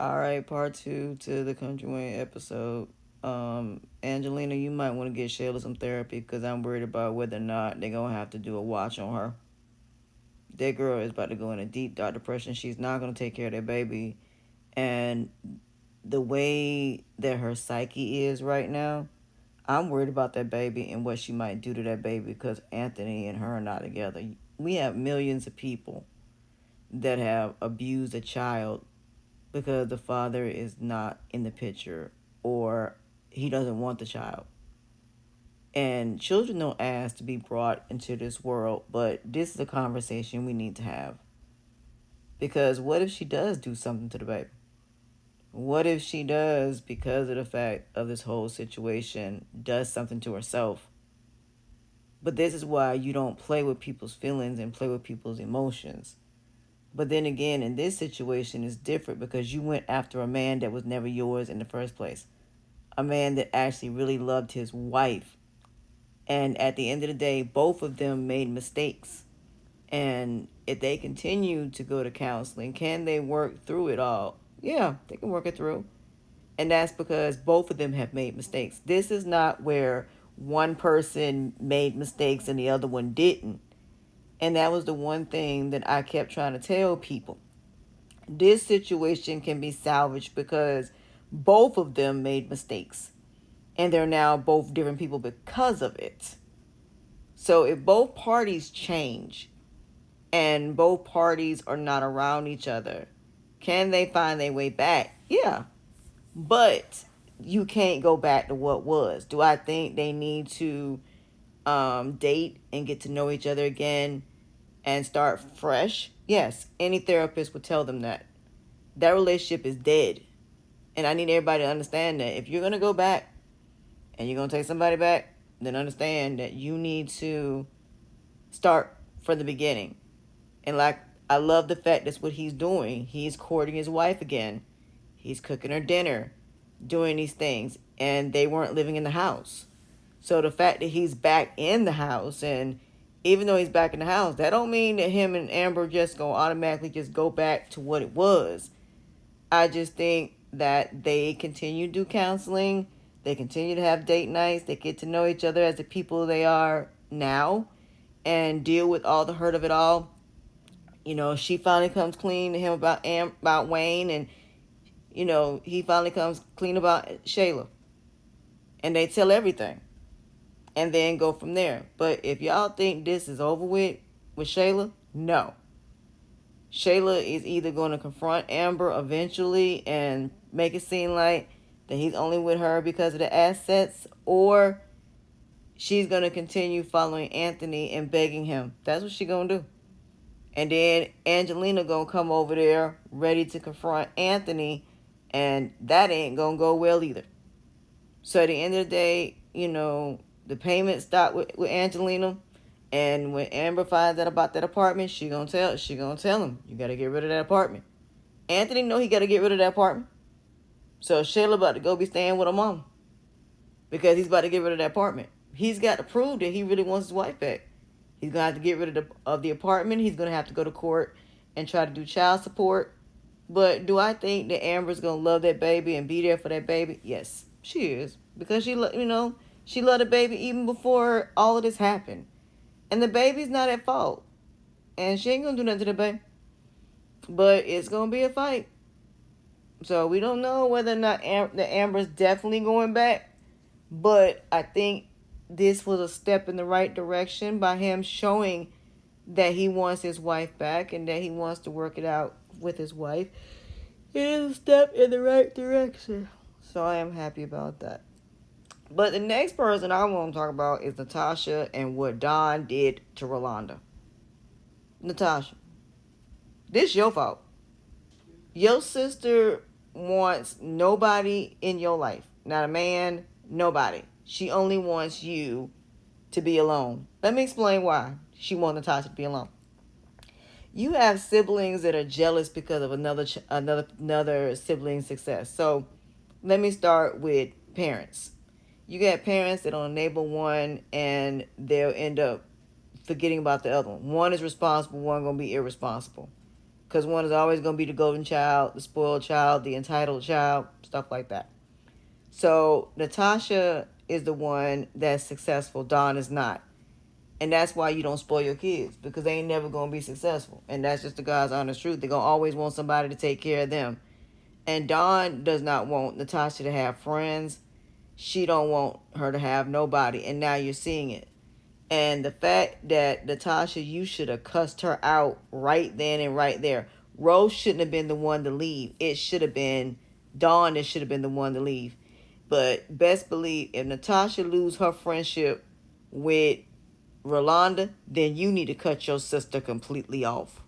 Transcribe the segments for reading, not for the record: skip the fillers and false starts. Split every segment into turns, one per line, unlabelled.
All right, part two to the Country Wayne episode. Angelina, you might want to get Shayla some therapy because I'm worried about whether or not they're gonna have to do a watch on her. That girl is about to go in a deep dark depression. She's not gonna take care of that baby, and the way that her psyche is right now, I'm worried about that baby and what she might do to that baby because Anthony and her are not together. We have millions of people that have abused a child because the father is not in the picture or he doesn't want the child. And children don't ask to be brought into this world, but this is a conversation we need to have. Because what if she does do something to the baby? What if she does, because of the fact of this whole situation, does something to herself? But this is why you don't play with people's feelings and play with people's emotions. But then again, in this situation, it's different because you went after a man that was never yours in the first place. A man that actually really loved his wife. And at the end of the day, both of them made mistakes. And if they continue to go to counseling, can they work through it all? Yeah, they can work it through. And that's because both of them have made mistakes. This is not where one person made mistakes and the other one didn't. And that was the one thing that I kept trying to tell people. This situation can be salvaged because both of them made mistakes. And they're now both different people because of it. So if both parties change and both parties are not around each other, can they find their way back? Yeah. But you can't go back to what was. Do I think they need to date and get to know each other again and start fresh? Yes. Any therapist would tell them that. That relationship is dead. And I need everybody to understand that if you're going to go back and you're going to take somebody back, then understand that you need to start from the beginning. And like, I love the fact that's what he's doing. He's courting his wife again. He's cooking her dinner, doing these things. And they weren't living in the house. So the fact that he's back in the house, and even though he's back in the house, that don't mean that him and Amber just gonna automatically just go back to what it was. I just think that they continue to do counseling. They continue to have date nights. They get to know each other as the people they are now and deal with all the hurt of it all. You know, she finally comes clean to him about Wayne, and you know, he finally comes clean about Shayla. And they tell everything and then go from there. But if y'all think this is over with Shayla, no. Shayla is either going to confront Amber eventually and make it seem like that he's only with her because of the assets, or she's going to continue following Anthony and begging him. That's what she's going to do. And then Angelina going to come over there ready to confront Anthony, and that ain't going to go well either. So at the end of the day, you know, the payment stopped with Angelina. And when Amber finds out about that apartment, she gonna tell him, you gotta get rid of that apartment. Anthony know he gotta get rid of that apartment. So Shayla about to go be staying with her mom because he's about to get rid of that apartment. He's got to prove that he really wants his wife back. He's gonna have to get rid of the apartment. He's gonna have to go to court and try to do child support. But do I think that Amber's gonna love that baby and be there for that baby? Yes, she is, because she loved the baby even before all of this happened. And the baby's not at fault. And she ain't gonna do nothing to the baby. But it's gonna be a fight. So we don't know whether or not the Amber's definitely going back. But I think this was a step in the right direction by him showing that he wants his wife back and that he wants to work it out with his wife. It is a step in the right direction. So I am happy about that. But the next person I want to talk about is Natasha and what Don did to Rolanda. Natasha, this your fault. Your sister wants nobody in your life. Not a man, nobody. She only wants you to be alone. Let me explain why she wants Natasha to be alone. You have siblings that are jealous because of another sibling's success. So let me start with parents. You got parents that don't enable one and they'll end up forgetting about the other one. One is responsible, one gonna be irresponsible. Because one is always going to be the golden child, the spoiled child, the entitled child, stuff like that. So Natasha is the one that's successful. Dawn is not. And that's why you don't spoil your kids, because they ain't never going to be successful. And that's just the God's honest truth. They're going to always want somebody to take care of them. And Dawn does not want Natasha to have friends. She don't want her to have nobody. And now you're seeing it. And the fact that Natasha, you should have cussed her out right then and right there. Rose shouldn't have been the one to leave. It should have been Dawn that should have been the one to leave. But best believe if Natasha lose her friendship with Rolanda, then you need to cut your sister completely off.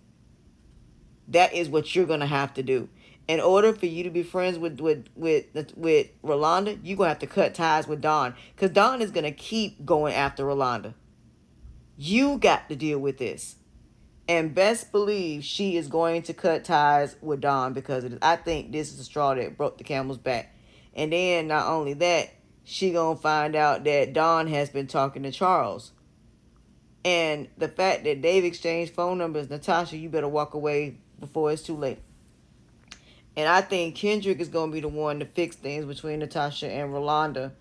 That is what you're gonna have to do. In order for you to be friends with Rolanda, you're gonna have to cut ties with Dawn. Because Dawn is gonna keep going after Rolanda. You got to deal with this. And best believe she is going to cut ties with Dawn because of this. I think this is the straw that broke the camel's back. And then not only that, she gonna find out that Dawn has been talking to Charles. And the fact that they've exchanged phone numbers, Natasha, you better walk away before it's too late. And I think Kendrick is gonna be the one to fix things between Natasha and Rolanda.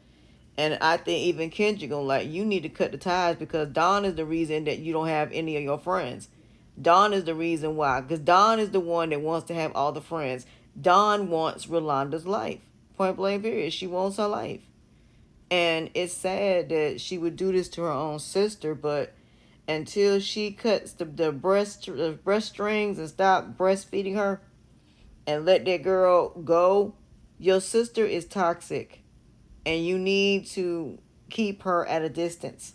And I think even Kendrick gonna like, you need to cut the ties because Dawn is the reason that you don't have any of your friends. Dawn is the reason why. Because Dawn is the one that wants to have all the friends. Dawn wants Rolanda's life. Point blank period. She wants her life. And it's sad that she would do this to her own sister, but until she cuts the breast strings and stop breastfeeding her and let that girl go, your sister is toxic. And you need to keep her at a distance.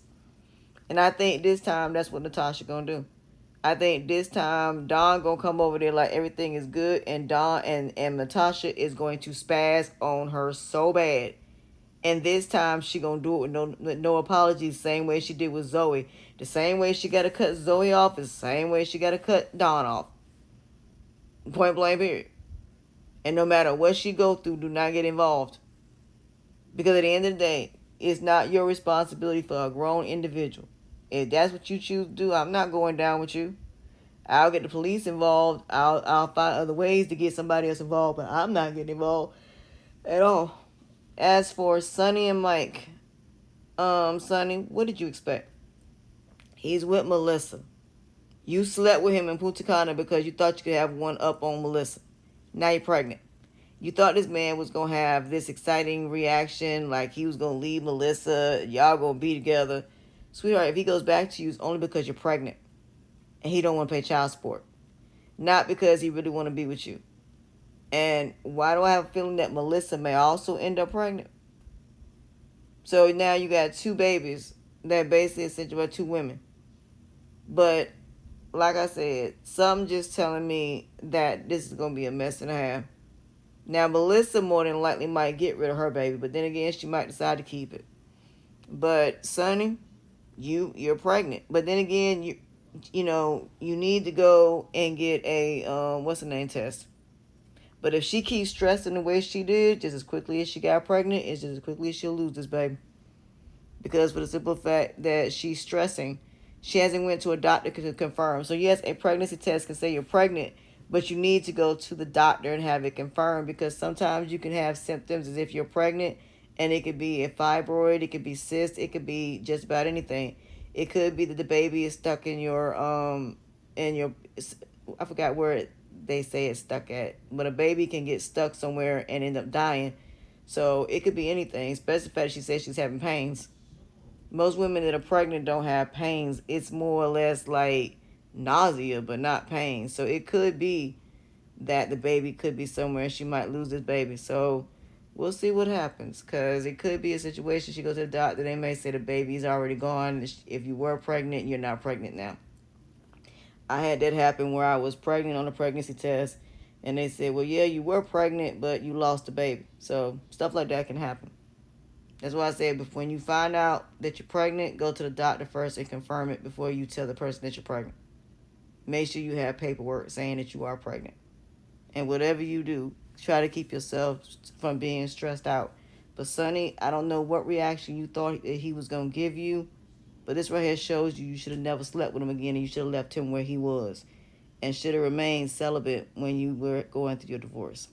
And I think this time that's what Natasha gonna do. I think this time Dawn gonna come over there like everything is good, and Dawn and Natasha is going to spaz on her so bad. And this time she gonna do it with no apologies, same way she did with Zoe. The same way she gotta cut Zoe off is the same way she gotta cut Dawn off. Point blank period. And no matter what she go through, do not get involved. Because at the end of the day, it's not your responsibility for a grown individual. If that's what you choose to do, I'm not going down with you. I'll get the police involved. I'll find other ways to get somebody else involved, but I'm not getting involved at all. As for Sonny and Mike, Sonny, what did you expect? He's with Melissa. You slept with him in Punta Cana because you thought you could have one up on Melissa. Now you're pregnant. You thought this man was going to have this exciting reaction, like he was going to leave Melissa, y'all going to be together. Sweetheart, if he goes back to you, it's only because you're pregnant. And he don't want to pay child support. Not because he really want to be with you. And why do I have a feeling that Melissa may also end up pregnant? So now you got two babies that basically essentially are two women. But like I said, something just telling me that this is going to be a mess and a half. Now, Melissa more than likely might get rid of her baby, but then again, she might decide to keep it. But Sonny, you're pregnant. But then again, you need to go and get a what's the name test. But if she keeps stressing the way she did, just as quickly as she got pregnant, it's just as quickly as she'll lose this baby. Because for the simple fact that she's stressing, she hasn't went to a doctor to confirm. So yes, a pregnancy test can say you're pregnant, but you need to go to the doctor and have it confirmed because sometimes you can have symptoms as if you're pregnant, and it could be a fibroid, it could be cyst, it could be just about anything. It could be that the baby is stuck in your I forgot where they say it's stuck at, but a baby can get stuck somewhere and end up dying. So it could be anything, especially the fact she says she's having pains. Most women that are pregnant don't have pains. It's more or less like nausea, but not pain. So it could be that the baby could be somewhere and she might lose this baby. So we'll see what happens, because it could be a situation she goes to the doctor. They may say the baby's already gone. If you were pregnant, you're not pregnant now. I had that happen where I was pregnant on a pregnancy test, and they said, well, yeah, you were pregnant, but you lost the baby. So stuff like that can happen. That's why I said, when you find out that you're pregnant, go to the doctor first and confirm it before you tell the person that you're pregnant. Make sure you have paperwork saying that you are pregnant. And whatever you do, try to keep yourself from being stressed out. But Sonny, I don't know what reaction you thought that he was going to give you, but this right here shows you should have never slept with him again, and you should have left him where he was. and should have remained celibate when you were going through your divorce.